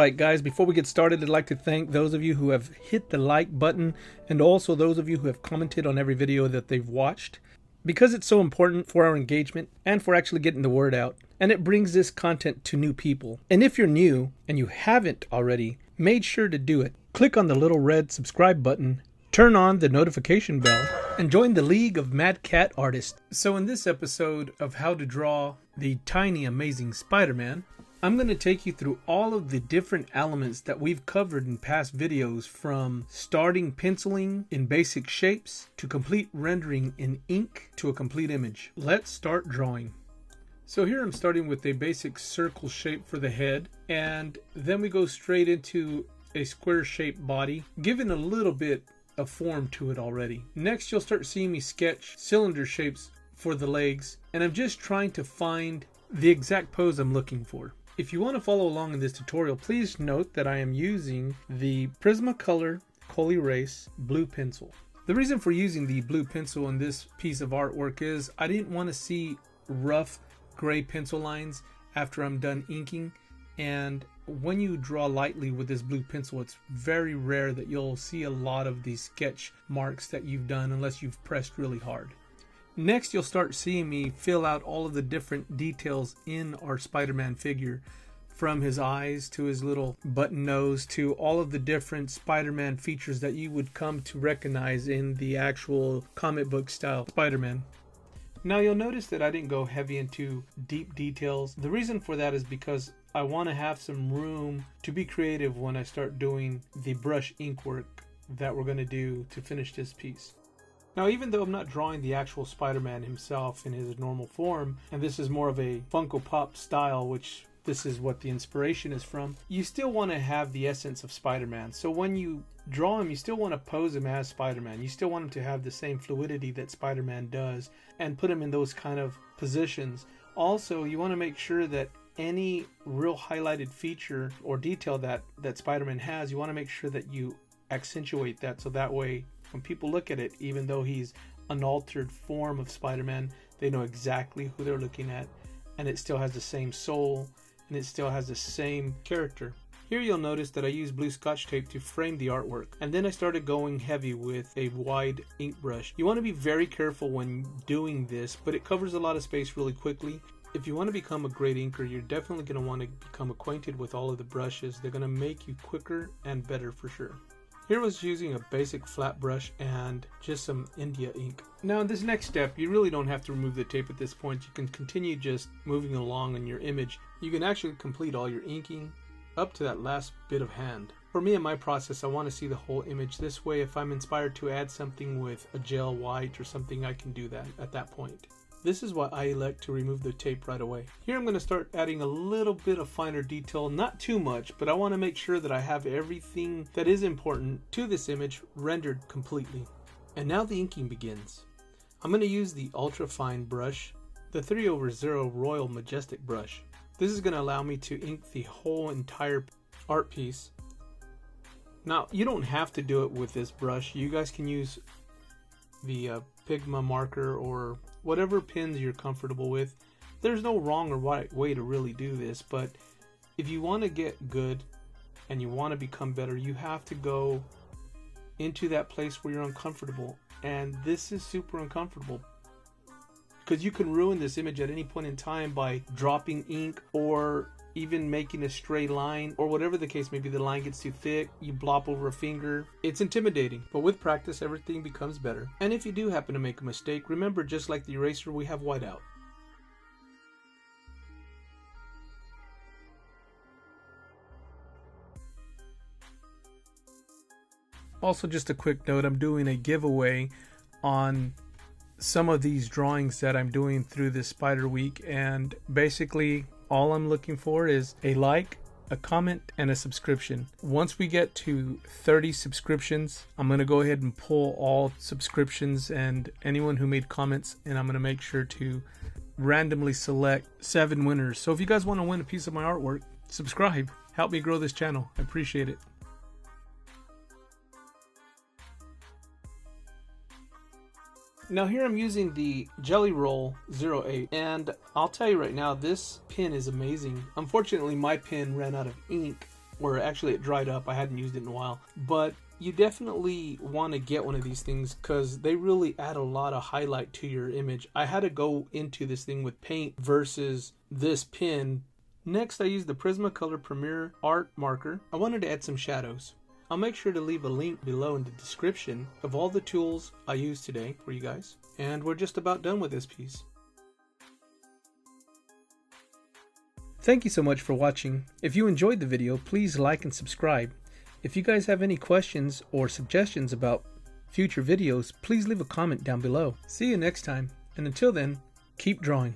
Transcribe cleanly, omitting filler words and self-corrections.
Alright guys, before we get started, I'd like to thank those of you who have hit the like button and also those of you who have commented on every video that they've watched, because it's so important for our engagement and for actually getting the word out, and it brings this content to new people. And if you're new and you haven't already, made sure to do it. Click on the little red subscribe button, turn on the notification bell, and join the League of Madcatt Artists. So in this episode of how to draw the tiny amazing Spider-Man, I'm going to take you through all of the different elements that we've covered in past videos, from starting penciling in basic shapes to complete rendering in ink to a complete image. Let's start drawing. So here I'm starting with a basic circle shape for the head, and then we go straight into a square shaped body, giving a little bit of form to it already. Next you'll start seeing me sketch cylinder shapes for the legs, and I'm just trying to find the exact pose I'm looking for. If you want to follow along in this tutorial, please note that I am using the Prismacolor Cool Erase blue pencil. The reason for using the blue pencil in this piece of artwork is I didn't want to see rough gray pencil lines after I'm done inking, and when you draw lightly with this blue pencil, it's very rare that you'll see a lot of these sketch marks that you've done unless you've pressed really hard. Next, you'll start seeing me fill out all of the different details in our Spider-Man figure, from his eyes to his little button nose to all of the different Spider-Man features that you would come to recognize in the actual comic book style Spider-Man. Now you'll notice that I didn't go heavy into deep details. The reason for that is because I want to have some room to be creative when I start doing the brush ink work that we're going to do to finish this piece. Now, even though I'm not drawing the actual Spider-Man himself in his normal form, and this is more of a Funko Pop style, which this is what the inspiration is from, you still want to have the essence of Spider-Man. So when you draw him, you still want to pose him as Spider-Man. You still want him to have the same fluidity that Spider-Man does and put him in those kind of positions. Also, you want to make sure that any real highlighted feature or detail that Spider-Man has, you want to make sure that you accentuate that, so that way when people look at it, even though he's an altered form of Spider-Man, they know exactly who they're looking at, and it still has the same soul and it still has the same character. Here you'll notice that I used blue Scotch tape to frame the artwork, and then I started going heavy with a wide ink brush. You want to be very careful when doing this, but it covers a lot of space really quickly. If you want to become a great inker, you're definitely going to want to become acquainted with all of the brushes. They're going to make you quicker and better for sure. Here I was using a basic flat brush and just some India ink. Now in this next step, you really don't have to remove the tape at this point. You can continue just moving along in your image. You can actually complete all your inking up to that last bit of hand. For me, in my process, I want to see the whole image. This way, if I'm inspired to add something with a gel white or something, I can do that at that point. This is why I elect to remove the tape right away. Here I'm going to start adding a little bit of finer detail, not too much, but I want to make sure that I have everything that is important to this image rendered completely. And now the inking begins. I'm going to use the ultra fine brush, the 3/0 Royal Majestic brush. This is going to allow me to ink the whole entire art piece. Now you don't have to do it with this brush. You guys can use the Pigma marker or whatever pens you're comfortable with. There's no wrong or right way to really do this, but if you want to get good and you want to become better, you have to go into that place where you're uncomfortable, and this is super uncomfortable because you can ruin this image at any point in time by dropping ink or even making a stray line, or whatever the case may be. The line gets too thick, you blop over a finger. It's intimidating, but with practice everything becomes better. And if you do happen to make a mistake, remember, just like the eraser, we have whiteout. Also, just a quick note, I'm doing a giveaway on some of these drawings that I'm doing through this Spider Week, and basically all I'm looking for is a like, a comment, and a subscription. Once we get to 30 subscriptions, I'm going to go ahead and pull all subscriptions and anyone who made comments, and I'm going to make sure to randomly select 7 winners. So if you guys want to win a piece of my artwork, subscribe. Help me grow this channel. I appreciate it. Now here I'm using the Jelly Roll 08, and I'll tell you right now, this pen is amazing. Unfortunately, my pen ran out of ink, or actually it dried up. I hadn't used it in a while. But you definitely want to get one of these things because they really add a lot of highlight to your image. I had to go into this thing with paint versus this pen. Next, I used the Prismacolor Premier Art Marker. I wanted to add some shadows. I'll make sure to leave a link below in the description of all the tools I used today for you guys. And we're just about done with this piece. Thank you so much for watching. If you enjoyed the video, please like and subscribe. If you guys have any questions or suggestions about future videos, please leave a comment down below. See you next time, and until then, keep drawing.